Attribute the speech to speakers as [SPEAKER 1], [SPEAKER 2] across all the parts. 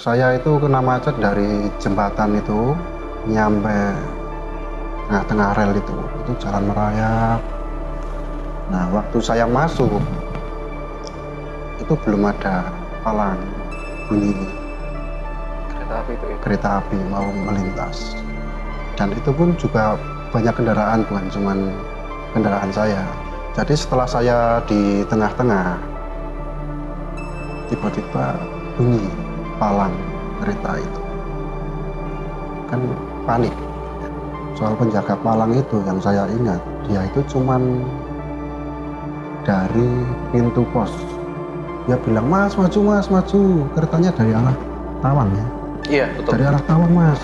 [SPEAKER 1] Saya itu kena macet dari jembatan itu nyampe tengah-tengah rel itu jalan merayap. Nah, waktu saya masuk itu belum ada palang bunyi kereta api mau melintas. Dan itu pun juga banyak kendaraan, bukan cuman kendaraan saya. Jadi setelah saya di tengah-tengah, tiba-tiba bunyi palang kereta itu. Kan panik. Soal penjaga palang itu yang saya ingat, dia itu cuman dari pintu pos. Dia bilang, "Mas, maju mas, maju." Keretanya dari arah Tawang ya.
[SPEAKER 2] Iya, betul.
[SPEAKER 1] Dari arah Tawang mas.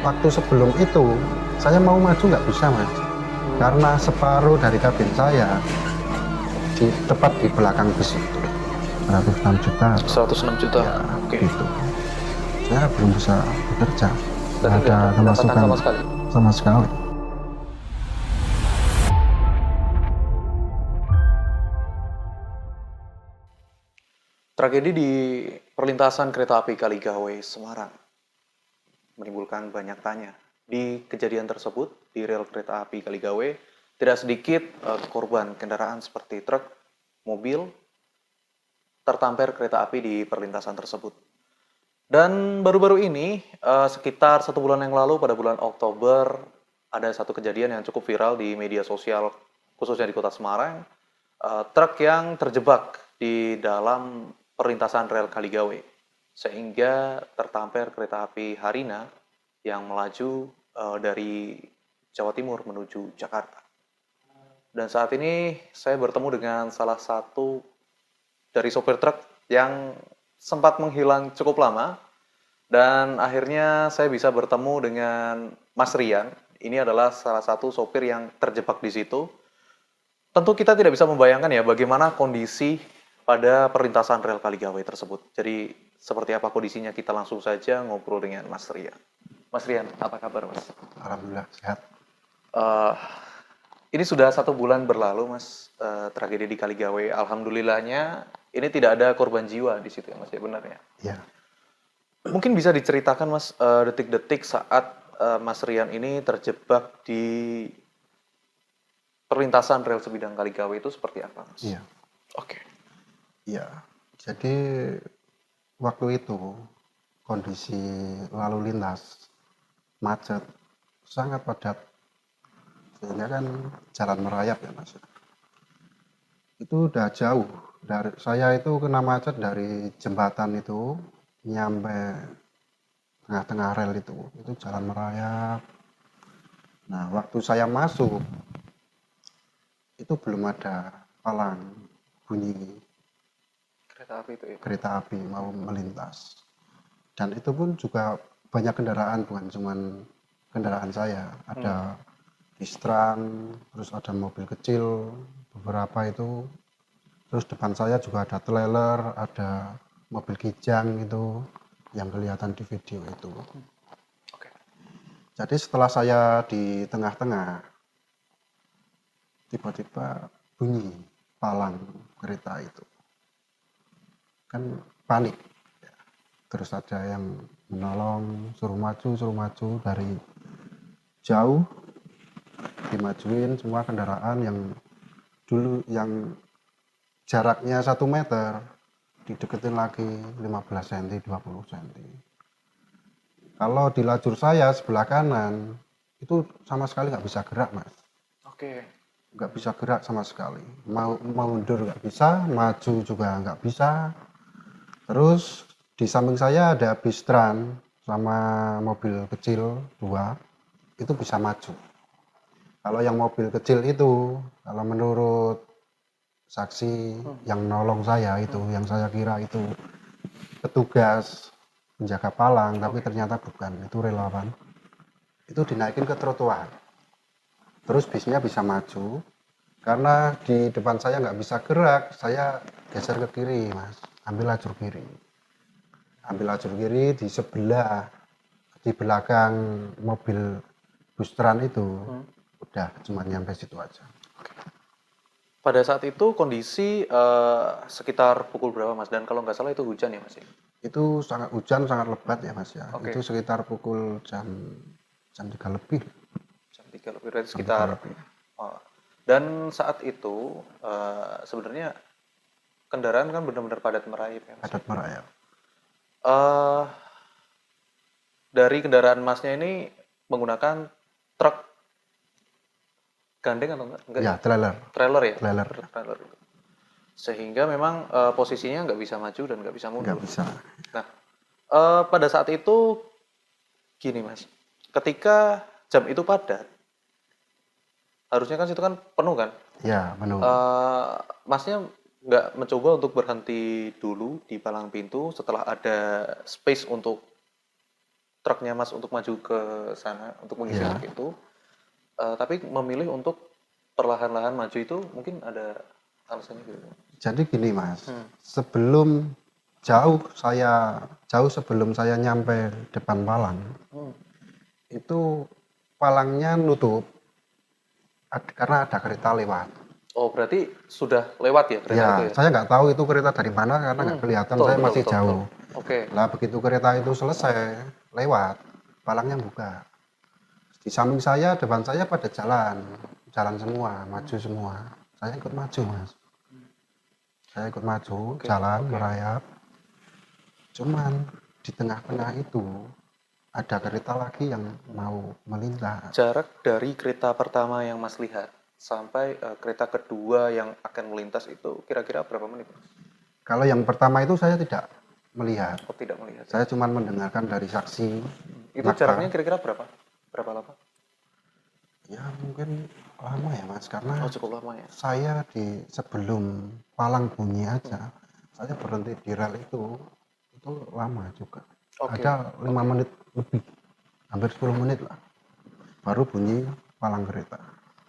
[SPEAKER 1] Waktu sebelum itu, saya mau maju nggak bisa mas. Karena separuh dari kabin saya tepat di belakang bus itu. 106 juta.
[SPEAKER 2] 106 juta.
[SPEAKER 1] Ya,
[SPEAKER 2] Oke.
[SPEAKER 1] gitu. Saya belum bisa bekerja.
[SPEAKER 2] Dan
[SPEAKER 1] Nggak ada pemasukan
[SPEAKER 2] sama sekali.
[SPEAKER 1] sama sekali.
[SPEAKER 2] Tragedi di perlintasan kereta api Kaligawe, Semarang menimbulkan banyak tanya. Di kejadian tersebut, di rel kereta api Kaligawe, tidak sedikit korban kendaraan seperti truk, mobil, tertampar kereta api di perlintasan tersebut. Dan baru-baru ini, sekitar 1 bulan yang lalu, pada bulan Oktober, ada satu kejadian yang cukup viral di media sosial, khususnya di kota Semarang. Truk yang terjebak di dalam perlintasan rel Kaligawe, sehingga tertampar kereta api Harina yang melaju dari Jawa Timur menuju Jakarta. Dan saat ini saya bertemu dengan salah satu dari sopir truk yang sempat menghilang cukup lama, dan akhirnya saya bisa bertemu dengan Mas Rian. Ini adalah salah satu sopir yang terjebak di situ. Tentu kita tidak bisa membayangkan ya bagaimana kondisi pada perlintasan rel Kaligawe tersebut. Jadi seperti apa kondisinya, kita langsung saja ngobrol dengan Mas Rian. Mas Rian, apa kabar Mas?
[SPEAKER 1] Alhamdulillah sehat.
[SPEAKER 2] Ini sudah 1 bulan berlalu Mas, tragedi di Kaligawe. Alhamdulillahnya ini tidak ada korban jiwa di situ ya Mas, ya benar ya?
[SPEAKER 1] Ya.
[SPEAKER 2] Mungkin bisa diceritakan Mas, detik-detik saat Mas Rian ini terjebak di perlintasan rel sebidang Kaligawe itu seperti apa Mas?
[SPEAKER 1] Iya.
[SPEAKER 2] Oke.
[SPEAKER 1] Iya. Jadi waktu itu kondisi lalu lintas macet, sangat padat. Sehingga kan jalan merayap ya mas. Itu udah jauh dari saya, itu kena macet dari jembatan itu nyampe tengah-tengah rel itu jalan merayap. Nah, waktu saya masuk itu belum ada palang bunyi kereta api mau melintas. Dan itu pun juga banyak kendaraan, bukan cuman kendaraan saya. Ada Distran, terus ada mobil kecil, beberapa itu. Terus depan saya juga ada trailer, ada mobil kijang itu yang kelihatan di video itu.
[SPEAKER 2] Oke.
[SPEAKER 1] Jadi setelah saya di tengah-tengah, tiba-tiba bunyi palang kereta itu. Kan panik. Terus ada yang menolong, suruh maju dari jauh, dimajuin semua kendaraan yang dulu yang jaraknya 1 meter dideketin lagi 15 cm, 20 cm. Kalau di lajur saya sebelah kanan itu sama sekali nggak bisa gerak mas.
[SPEAKER 2] Oke.
[SPEAKER 1] Nggak bisa gerak sama sekali, mau mundur nggak bisa, maju juga nggak bisa. Terus di samping saya ada bis tran sama mobil kecil 2, itu bisa maju. Kalau yang mobil kecil itu, kalau menurut saksi yang nolong saya itu, yang saya kira itu petugas penjaga palang, tapi ternyata bukan, itu relawan. Itu dinaikin ke trotoar. Terus bisnya bisa maju, karena di depan saya nggak bisa gerak, saya geser ke kiri mas, ambil lajur kiri di sebelah, di belakang mobil bus tran itu. Udah cuma nyampe situ aja.
[SPEAKER 2] Pada saat itu kondisi sekitar pukul berapa mas? Dan kalau nggak salah itu hujan ya mas?
[SPEAKER 1] Itu sangat hujan, sangat lebat ya Mas ya.
[SPEAKER 2] Oke.
[SPEAKER 1] Itu sekitar pukul jam 3 lebih.
[SPEAKER 2] Jam 3 lebih, berarti
[SPEAKER 1] Jam 3
[SPEAKER 2] sekitar.
[SPEAKER 1] lebih.
[SPEAKER 2] Oh. Dan saat itu sebenarnya kendaraan kan benar-benar padat merayap ya Mas.
[SPEAKER 1] Padat merayap.
[SPEAKER 2] Eh, dari kendaraan Masnya ini menggunakan truk gandeng atau enggak? Enggak ya?
[SPEAKER 1] Ya, trailer.
[SPEAKER 2] Trailer ya?
[SPEAKER 1] Trailer.
[SPEAKER 2] Truk trailer. Sehingga memang posisinya nggak bisa maju dan nggak bisa
[SPEAKER 1] Nggak
[SPEAKER 2] mundur.
[SPEAKER 1] bisa.
[SPEAKER 2] Nah, pada saat itu gini Mas, ketika jam itu padat, harusnya kan situ kan penuh kan?
[SPEAKER 1] Ya, penuh.
[SPEAKER 2] Masnya nggak mencoba untuk berhenti dulu di palang pintu setelah ada space untuk truknya Mas untuk maju ke sana untuk mengisi
[SPEAKER 1] Ya.
[SPEAKER 2] truk itu, tapi memilih untuk perlahan-lahan maju itu mungkin ada alasannya gitu.
[SPEAKER 1] Jadi gini Mas, jauh sebelum saya nyampe depan palang,
[SPEAKER 2] Hmm.
[SPEAKER 1] itu palangnya nutup karena ada kereta lewat.
[SPEAKER 2] Oh berarti sudah lewat ya kereta itu
[SPEAKER 1] Ya,
[SPEAKER 2] ya?
[SPEAKER 1] saya nggak tahu itu kereta dari mana karena nggak kelihatan,
[SPEAKER 2] Betul,
[SPEAKER 1] saya
[SPEAKER 2] betul,
[SPEAKER 1] masih
[SPEAKER 2] betul, betul.
[SPEAKER 1] jauh.
[SPEAKER 2] Oke,
[SPEAKER 1] Lah begitu kereta itu selesai lewat, palangnya buka. Di samping saya, depan saya pada jalan semua, maju semua. Saya ikut maju Mas. Saya ikut maju,
[SPEAKER 2] oke,
[SPEAKER 1] jalan
[SPEAKER 2] oke.
[SPEAKER 1] merayap. Cuman di tengah-tengah itu ada kereta lagi yang mau melintas.
[SPEAKER 2] Jarak dari kereta pertama yang Mas lihat sampai kereta kedua yang akan melintas itu kira-kira berapa menit?
[SPEAKER 1] Kalau yang pertama itu saya tidak melihat,
[SPEAKER 2] Oh tidak melihat ya?
[SPEAKER 1] saya cuma mendengarkan dari saksi
[SPEAKER 2] Itu jaraknya
[SPEAKER 1] mata.
[SPEAKER 2] kira-kira berapa? Berapa lama?
[SPEAKER 1] Ya mungkin lama ya Mas, karena
[SPEAKER 2] Oh cukup lama ya?
[SPEAKER 1] saya di sebelum palang bunyi aja, saya berhenti di rel itu lama juga.
[SPEAKER 2] Oke,
[SPEAKER 1] Ada 5
[SPEAKER 2] oke.
[SPEAKER 1] menit lebih, hampir 10 menit lah, baru bunyi palang kereta.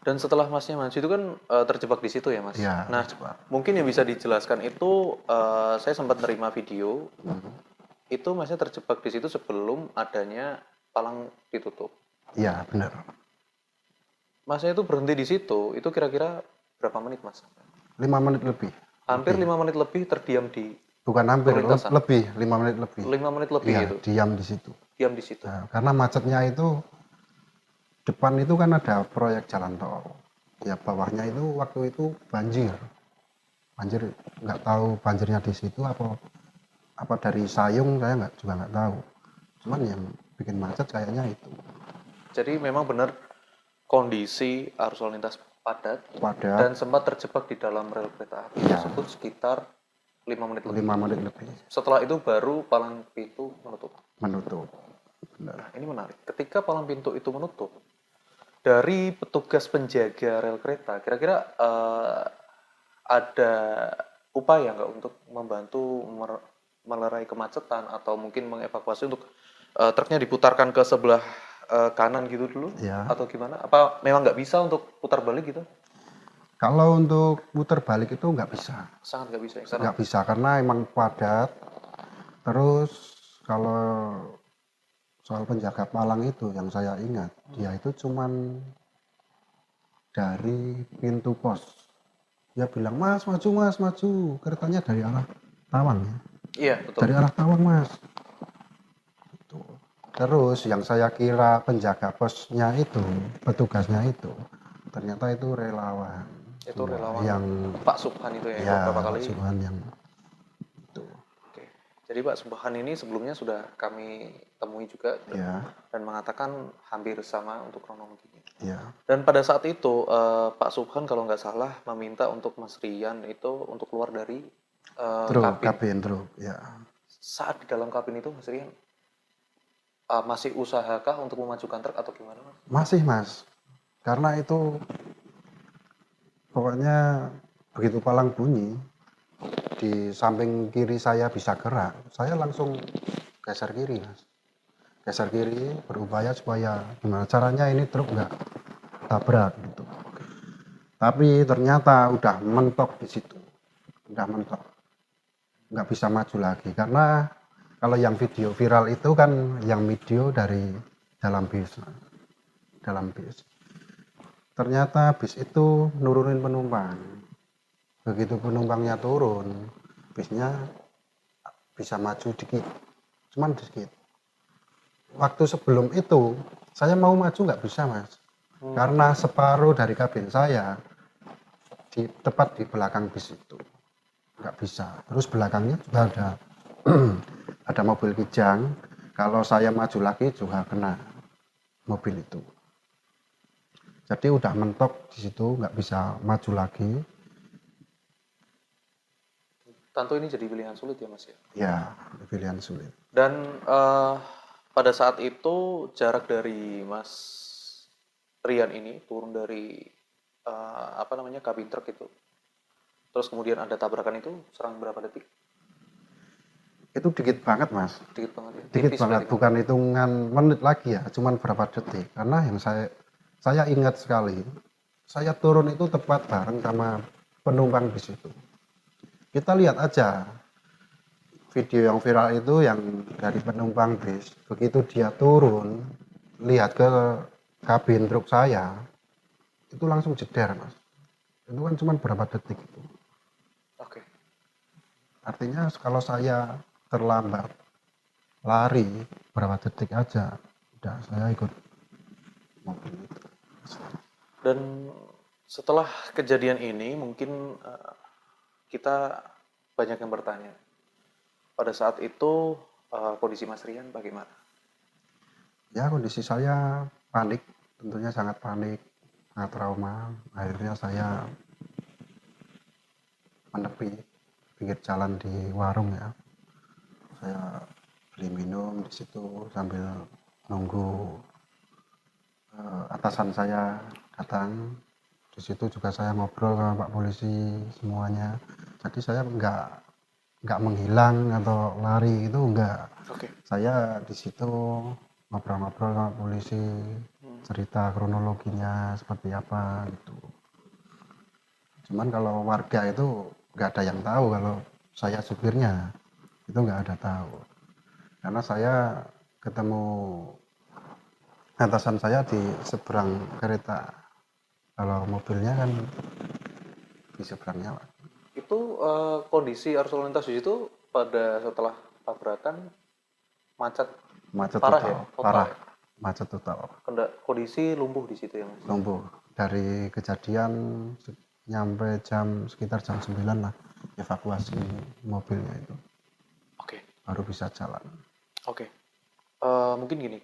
[SPEAKER 2] Dan setelah Masnya maju itu kan terjebak di situ ya Mas?
[SPEAKER 1] Ya,
[SPEAKER 2] Nah,
[SPEAKER 1] terjebak.
[SPEAKER 2] mungkin yang bisa dijelaskan itu saya sempat nerima video itu Masnya terjebak di situ sebelum adanya palang ditutup.
[SPEAKER 1] Iya, benar.
[SPEAKER 2] Masnya itu berhenti di situ, itu kira-kira berapa menit Mas?
[SPEAKER 1] 5 menit lebih.
[SPEAKER 2] Hampir
[SPEAKER 1] Lebih.
[SPEAKER 2] 5 menit lebih terdiam di
[SPEAKER 1] Bukan hampir,
[SPEAKER 2] perlintasan.
[SPEAKER 1] lebih, 5 menit lebih.
[SPEAKER 2] 5 menit lebih
[SPEAKER 1] Iya,
[SPEAKER 2] gitu,
[SPEAKER 1] diam di situ.
[SPEAKER 2] diam di situ.
[SPEAKER 1] Nah, karena macetnya itu, depan itu kan ada proyek jalan tol. Ya bawahnya itu waktu itu banjir. Banjir, nggak tahu banjirnya di situ apa dari Sayung, saya juga nggak tahu. Cuman yang bikin macet kayaknya itu.
[SPEAKER 2] Jadi memang benar kondisi arus lalu lintas padat
[SPEAKER 1] Padat,
[SPEAKER 2] dan sempat terjebak di dalam rel kereta api
[SPEAKER 1] ya,
[SPEAKER 2] tersebut sekitar 5 menit lebih.
[SPEAKER 1] 5 menit lebih
[SPEAKER 2] Setelah itu baru palang pintu menutup.
[SPEAKER 1] menutup. Benar.
[SPEAKER 2] Nah, ini menarik. Ketika palang pintu itu menutup, dari petugas penjaga rel kereta, kira-kira ada upaya nggak untuk membantu melerai kemacetan atau mungkin mengevakuasi untuk truknya diputarkan ke sebelah kanan gitu dulu?
[SPEAKER 1] Ya.
[SPEAKER 2] Atau gimana? Apa memang nggak bisa untuk putar balik gitu?
[SPEAKER 1] Kalau untuk putar balik itu nggak bisa.
[SPEAKER 2] Sangat nggak bisa ya? Karena
[SPEAKER 1] Nggak bisa karena emang padat. Terus kalau soal penjaga palang itu yang saya ingat, dia itu cuman dari pintu pos. Dia bilang, mas maju, keretanya dari arah Tawang ya.
[SPEAKER 2] iya betul.
[SPEAKER 1] Dari arah Tawang mas. Gitu. Terus yang saya kira penjaga posnya itu, petugasnya itu, ternyata itu relawan.
[SPEAKER 2] Itu
[SPEAKER 1] Semua
[SPEAKER 2] relawan
[SPEAKER 1] yang
[SPEAKER 2] Pak Subhan itu ya,
[SPEAKER 1] ya
[SPEAKER 2] beberapa
[SPEAKER 1] Pak
[SPEAKER 2] kali.
[SPEAKER 1] Subhan yang itu.
[SPEAKER 2] Oke. Jadi Pak Subhan ini sebelumnya sudah kami temui juga
[SPEAKER 1] Ya,
[SPEAKER 2] dan mengatakan hampir sama untuk kronologinya.
[SPEAKER 1] ya.
[SPEAKER 2] Dan pada saat itu Pak Subhan kalau nggak salah meminta untuk Mas Rian itu untuk keluar dari
[SPEAKER 1] Truk,
[SPEAKER 2] kabin.
[SPEAKER 1] kabin truk, ya.
[SPEAKER 2] Saat di dalam kabin itu Mas Rian masih usahakah untuk memajukan truk atau gimana Mas?
[SPEAKER 1] Masih mas, karena itu pokoknya begitu palang bunyi, di samping kiri saya bisa gerak, saya langsung geser kiri mas. Geser kiri, berupaya supaya gimana caranya ini truk nggak tabrak gitu. Tapi ternyata udah mentok di situ, udah mentok, nggak bisa maju lagi karena kalau yang video viral itu kan yang video dari dalam bis, dalam bis. Ternyata bis itu nurunin penumpang. Begitu penumpangnya turun, bisnya bisa maju dikit, cuman dikit. Waktu sebelum itu saya mau maju nggak bisa mas, karena separuh dari kabin saya tepat di belakang bis itu nggak bisa. Terus belakangnya juga ada ada mobil kijang, kalau saya maju lagi juga kena mobil itu. Jadi udah mentok di situ, nggak bisa maju lagi.
[SPEAKER 2] Tentu ini jadi pilihan sulit ya mas ya.
[SPEAKER 1] Ya, pilihan sulit.
[SPEAKER 2] Dan pada saat itu jarak dari Mas Rian ini turun dari apa namanya kabin truk itu, terus kemudian ada tabrakan itu serang berapa detik?
[SPEAKER 1] Itu dikit banget mas,
[SPEAKER 2] Dikit banget ya,
[SPEAKER 1] dikit
[SPEAKER 2] tipis
[SPEAKER 1] banget,
[SPEAKER 2] berarti kan?
[SPEAKER 1] bukan hitungan menit lagi ya, cuman berapa detik. Karena yang saya ingat sekali, saya turun itu tepat bareng sama penumpang bis itu. Kita lihat aja video yang viral itu yang dari penumpang bis, begitu dia turun lihat ke kabin truk saya itu langsung jeder mas. Itu kan cuma berapa detik itu.
[SPEAKER 2] Oke.
[SPEAKER 1] Artinya kalau saya terlambat lari berapa detik aja udah saya ikut mobil itu.
[SPEAKER 2] Dan setelah kejadian ini mungkin kita banyak yang bertanya, pada saat itu kondisi Mas Rian bagaimana?
[SPEAKER 1] Ya kondisi saya panik, tentunya sangat panik, sangat trauma. Akhirnya saya menepi pinggir jalan di warung ya. Saya beli minum di situ sambil nunggu atasan saya datang. Di situ juga saya ngobrol sama Pak Polisi semuanya. Jadi saya nggak menghilang atau lari itu enggak.
[SPEAKER 2] Oke.
[SPEAKER 1] Saya di situ ngobrol-ngobrol sama polisi, cerita kronologinya seperti apa gitu. Cuman kalau warga itu nggak ada yang tahu kalau saya supirnya, itu nggak ada tahu. Karena saya ketemu atasan saya di seberang kereta. Kalau mobilnya kan di seberangnya, Pak.
[SPEAKER 2] Itu kondisi arus lalu lintas di situ pada setelah tabrakan macet
[SPEAKER 1] Macet
[SPEAKER 2] parah
[SPEAKER 1] total,
[SPEAKER 2] ya, total
[SPEAKER 1] parah,
[SPEAKER 2] ya.
[SPEAKER 1] macet total,
[SPEAKER 2] Kondisi lumpuh di situ ya mas.
[SPEAKER 1] lumpuh. Dari kejadian nyampe sekitar jam 9 lah evakuasi mobilnya itu
[SPEAKER 2] Oke,
[SPEAKER 1] baru bisa jalan.
[SPEAKER 2] oke. Mungkin gini,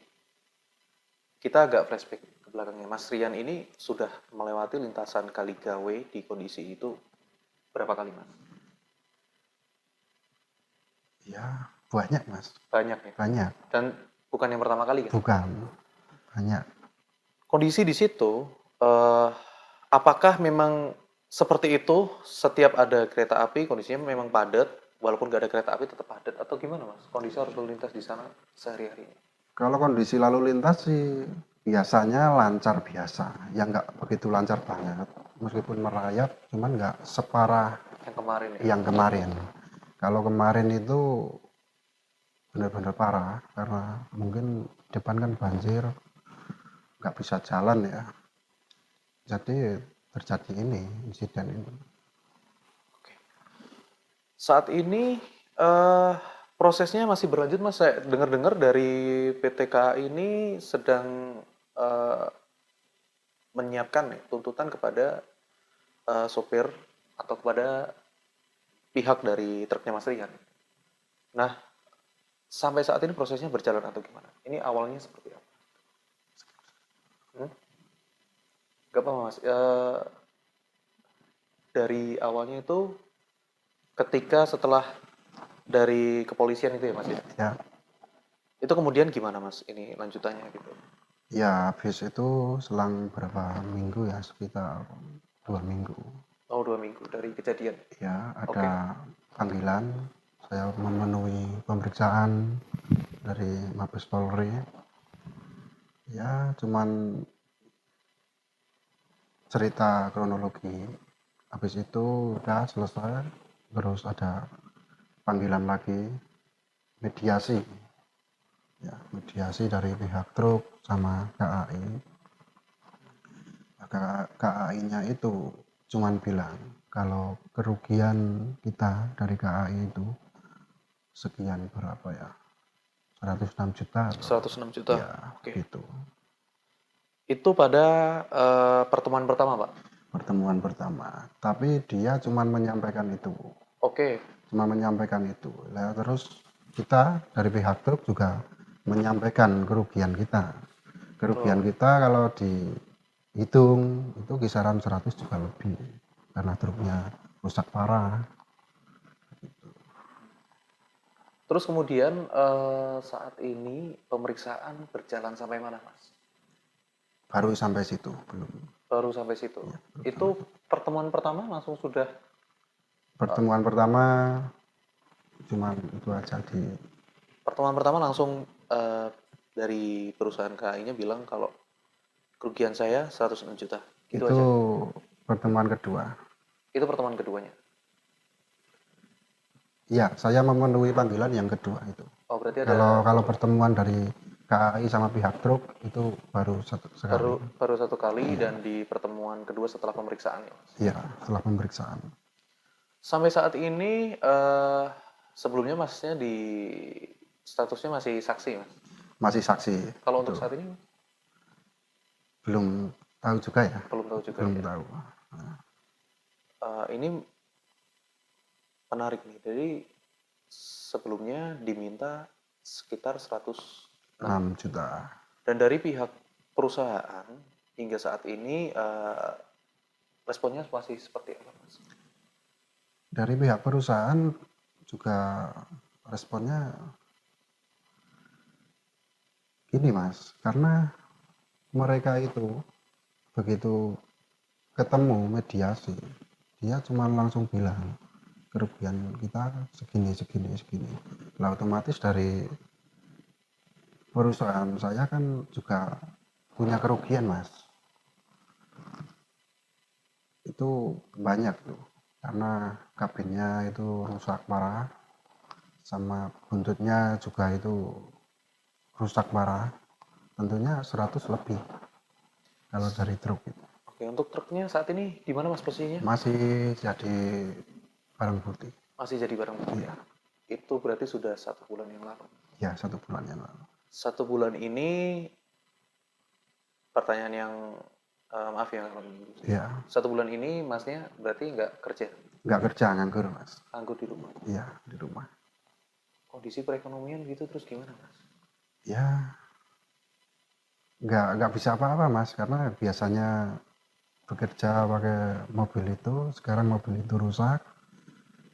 [SPEAKER 2] kita agak flashback ke belakangnya. Mas Rian ini sudah melewati lintasan Kaligawe di kondisi itu berapa kali mas?
[SPEAKER 1] Ya banyak mas,
[SPEAKER 2] Banyak ya.
[SPEAKER 1] banyak,
[SPEAKER 2] Dan bukan yang pertama kali kan?
[SPEAKER 1] bukan banyak.
[SPEAKER 2] Kondisi di situ, eh, apakah memang seperti itu setiap ada kereta api kondisinya memang padat, walaupun nggak ada kereta api tetap padat atau gimana mas? Kondisi arus lalu lintas di sana sehari-hari?
[SPEAKER 1] Kalau kondisi lalu lintas sih biasanya lancar biasa, ya nggak begitu lancar banget, meskipun merayap, cuman nggak separah
[SPEAKER 2] Yang kemarin ya?
[SPEAKER 1] yang kemarin. Kalau kemarin itu benar-benar parah karena mungkin depan kan banjir, nggak bisa jalan ya, jadi terjadi ini insiden ini.
[SPEAKER 2] Oke. Saat ini prosesnya masih berlanjut mas. Saya dengar-dengar dari PT KAI ini sedang eh, menyiapkan nih, tuntutan kepada sopir atau kepada pihak dari truknya Mas Rian. Nah, sampai saat ini prosesnya berjalan atau gimana? Ini awalnya seperti apa? Hmm? Gak apa mas. Dari awalnya itu ketika setelah dari kepolisian itu ya mas ya.
[SPEAKER 1] Ya,
[SPEAKER 2] Itu kemudian gimana mas? Ini lanjutannya gitu.
[SPEAKER 1] ya habis itu selang berapa minggu ya, sekitar 2 minggu.
[SPEAKER 2] Oh 2 minggu dari kejadian.
[SPEAKER 1] Ya
[SPEAKER 2] Oke.
[SPEAKER 1] ada panggilan, saya memenuhi pemeriksaan dari Mabes Polri. Ya cuman cerita kronologi. Habis itu udah selesai, terus ada panggilan lagi mediasi. Ya, mediasi dari pihak truk sama KAI. KAI-nya itu cuman bilang kalau kerugian kita dari KAI itu sekian berapa ya, 106 juta atau
[SPEAKER 2] 106 juta.
[SPEAKER 1] ya
[SPEAKER 2] Oke.
[SPEAKER 1] gitu.
[SPEAKER 2] Itu pada pertemuan pertama, Pak.
[SPEAKER 1] Pertemuan pertama. Tapi dia cuma menyampaikan itu.
[SPEAKER 2] Oke.
[SPEAKER 1] Cuma menyampaikan itu. Nah, terus kita dari pihak truk juga menyampaikan kerugian kita. Kerugian
[SPEAKER 2] Oh,
[SPEAKER 1] kita kalau dihitung itu kisaran 100 juga lebih karena truknya rusak parah.
[SPEAKER 2] terus kemudian saat ini pemeriksaan berjalan sampai mana, Mas?
[SPEAKER 1] Baru sampai situ belum.
[SPEAKER 2] Baru sampai situ.
[SPEAKER 1] Ya, baru
[SPEAKER 2] Itu
[SPEAKER 1] sampai situ.
[SPEAKER 2] pertemuan pertama langsung sudah
[SPEAKER 1] Pertemuan pertama cuma itu aja
[SPEAKER 2] pertemuan pertama langsung dari perusahaan KAI-nya bilang kalau kerugian saya 106 juta. Gitu
[SPEAKER 1] itu
[SPEAKER 2] aja.
[SPEAKER 1] pertemuan kedua.
[SPEAKER 2] Itu pertemuan keduanya.
[SPEAKER 1] Iya, saya memenuhi panggilan yang kedua itu.
[SPEAKER 2] Oh, berarti
[SPEAKER 1] Kalau
[SPEAKER 2] ada
[SPEAKER 1] kalau pertemuan dari KAI sama pihak truk itu baru satu sekali.
[SPEAKER 2] baru satu kali
[SPEAKER 1] Iya,
[SPEAKER 2] dan di pertemuan kedua setelah pemeriksaan ya, Mas.
[SPEAKER 1] iya setelah pemeriksaan.
[SPEAKER 2] Sampai saat ini sebelumnya Masnya di statusnya masih saksi, Mas.
[SPEAKER 1] Masih saksi
[SPEAKER 2] Kalau
[SPEAKER 1] itu.
[SPEAKER 2] untuk saat ini
[SPEAKER 1] Belum tahu juga ya.
[SPEAKER 2] belum tahu juga
[SPEAKER 1] Belum
[SPEAKER 2] ya.
[SPEAKER 1] tahu.
[SPEAKER 2] Ini menarik nih. Jadi sebelumnya diminta sekitar 106
[SPEAKER 1] 6 juta.
[SPEAKER 2] dan dari pihak perusahaan hingga saat ini responnya masih seperti apa, Mas?
[SPEAKER 1] Dari pihak perusahaan juga responnya gini Mas, karena mereka itu begitu ketemu mediasi, dia cuma langsung bilang kerugian kita segini segini segini. Lah otomatis dari perusahaan saya kan juga punya kerugian Mas. Itu banyak tuh karena kabinnya itu rusak parah sama buntutnya juga itu rusak parah, tentunya 100 lebih kalau dari truk itu.
[SPEAKER 2] Oke, untuk truknya saat ini di mana, Mas, posisinya?
[SPEAKER 1] Masih jadi barang bukti.
[SPEAKER 2] Masih jadi barang bukti.
[SPEAKER 1] Iya,
[SPEAKER 2] Itu berarti sudah 1 bulan yang lalu.
[SPEAKER 1] ya 1 bulan yang lalu.
[SPEAKER 2] 1 bulan ini pertanyaan yang maaf ya kalau menyinggung sedikit.
[SPEAKER 1] Iya,
[SPEAKER 2] 1 bulan ini Masnya berarti nggak kerja,
[SPEAKER 1] nggak kerja nganggur Mas.
[SPEAKER 2] nganggur di rumah.
[SPEAKER 1] Iya di rumah.
[SPEAKER 2] Kondisi perekonomian gitu terus gimana, Mas?
[SPEAKER 1] Ya nggak bisa apa-apa Mas karena biasanya bekerja pakai mobil itu, sekarang mobil itu rusak,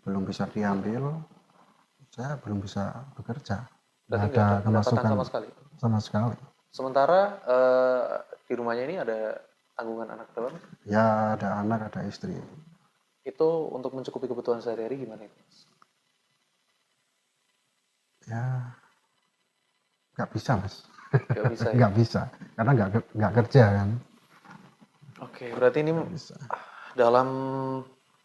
[SPEAKER 1] belum bisa diambil, saya belum bisa bekerja, nggak
[SPEAKER 2] Berarti nggak
[SPEAKER 1] ada
[SPEAKER 2] ada pendapatan
[SPEAKER 1] kemasukan
[SPEAKER 2] sama sekali.
[SPEAKER 1] sama sekali.
[SPEAKER 2] Sementara di rumahnya ini ada tanggungan anak berapa, Mas?
[SPEAKER 1] Ya ada anak ada istri.
[SPEAKER 2] Itu untuk mencukupi kebutuhan sehari-hari gimana itu, Mas?
[SPEAKER 1] Ya nggak bisa Mas.
[SPEAKER 2] Nggak bisa ya?
[SPEAKER 1] Nggak bisa karena nggak kerja kan.
[SPEAKER 2] Oke, berarti ini
[SPEAKER 1] Nggak bisa.
[SPEAKER 2] dalam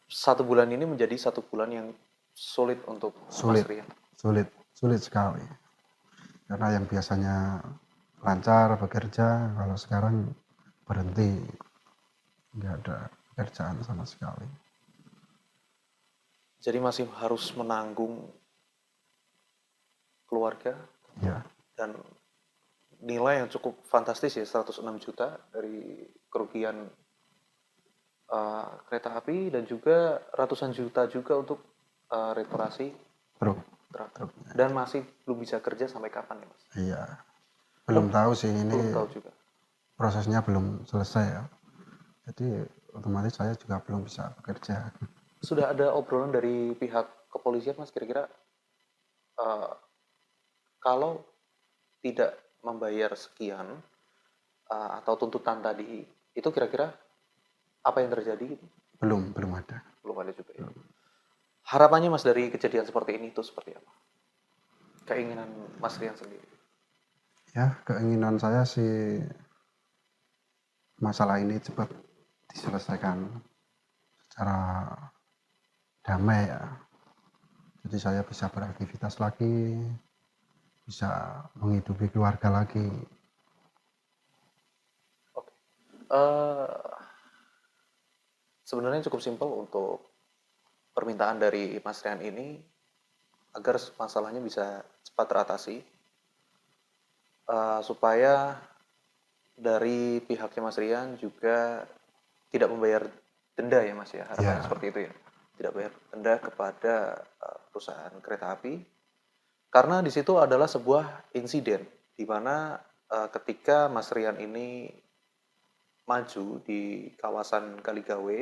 [SPEAKER 2] 1 bulan ini menjadi 1 bulan yang sulit untuk Mas
[SPEAKER 1] Sulit
[SPEAKER 2] Rian.
[SPEAKER 1] sulit sekali karena yang biasanya lancar bekerja kalau sekarang berhenti, nggak ada kerjaan sama sekali.
[SPEAKER 2] Jadi masih harus menanggung keluarga
[SPEAKER 1] Ya
[SPEAKER 2] dan nilai yang cukup fantastis ya, 106 juta dari kerugian kereta api dan juga ratusan juta juga untuk reparasi
[SPEAKER 1] truk
[SPEAKER 2] truk.
[SPEAKER 1] truknya.
[SPEAKER 2] Dan masih belum bisa kerja sampai kapan ya, Mas?
[SPEAKER 1] Iya belum tahu sih ini,
[SPEAKER 2] Belum tahu juga.
[SPEAKER 1] prosesnya belum selesai ya, jadi otomatis saya juga belum bisa bekerja.
[SPEAKER 2] Sudah ada obrolan dari pihak kepolisian, Mas, kira-kira eh, kalau tidak membayar sekian atau tuntutan tadi, itu kira-kira apa yang terjadi gitu?
[SPEAKER 1] Belum ada.
[SPEAKER 2] Belum ada juga ya. Harapannya Mas dari kejadian seperti ini itu seperti apa? Keinginan Mas Rian sendiri.
[SPEAKER 1] Ya keinginan saya sih masalah ini cepat diselesaikan secara damai ya, jadi saya bisa beraktivitas lagi, bisa menghidupi keluarga lagi.
[SPEAKER 2] Oke. Sebenarnya cukup simpel untuk permintaan dari Mas Rian ini. agar masalahnya bisa cepat teratasi, supaya dari pihaknya Mas Rian juga tidak membayar denda ya Mas ya, harapannya
[SPEAKER 1] Ya,
[SPEAKER 2] seperti itu ya. Tidak bayar denda kepada perusahaan kereta api karena di situ adalah sebuah insiden di mana ketika Mas Rian ini maju di kawasan Kaligawe,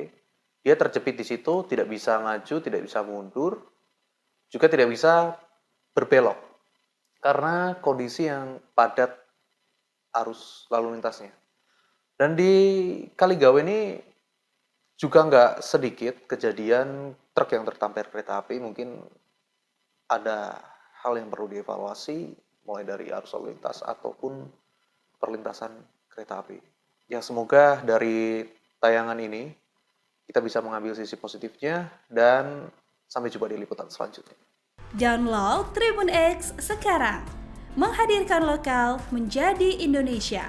[SPEAKER 2] dia terjepit di situ, tidak bisa maju, tidak bisa mundur, juga tidak bisa berbelok karena kondisi yang padat arus lalu lintasnya. Dan di Kaligawe ini juga nggak sedikit kejadian truk yang tertampar kereta api. Mungkin ada hal yang perlu dievaluasi mulai dari arus lalu lintas ataupun perlintasan kereta api. Ya semoga dari tayangan ini kita bisa mengambil sisi positifnya dan sampai jumpa di liputan selanjutnya.
[SPEAKER 3] Download Tribun X sekarang, menghadirkan lokal menjadi Indonesia.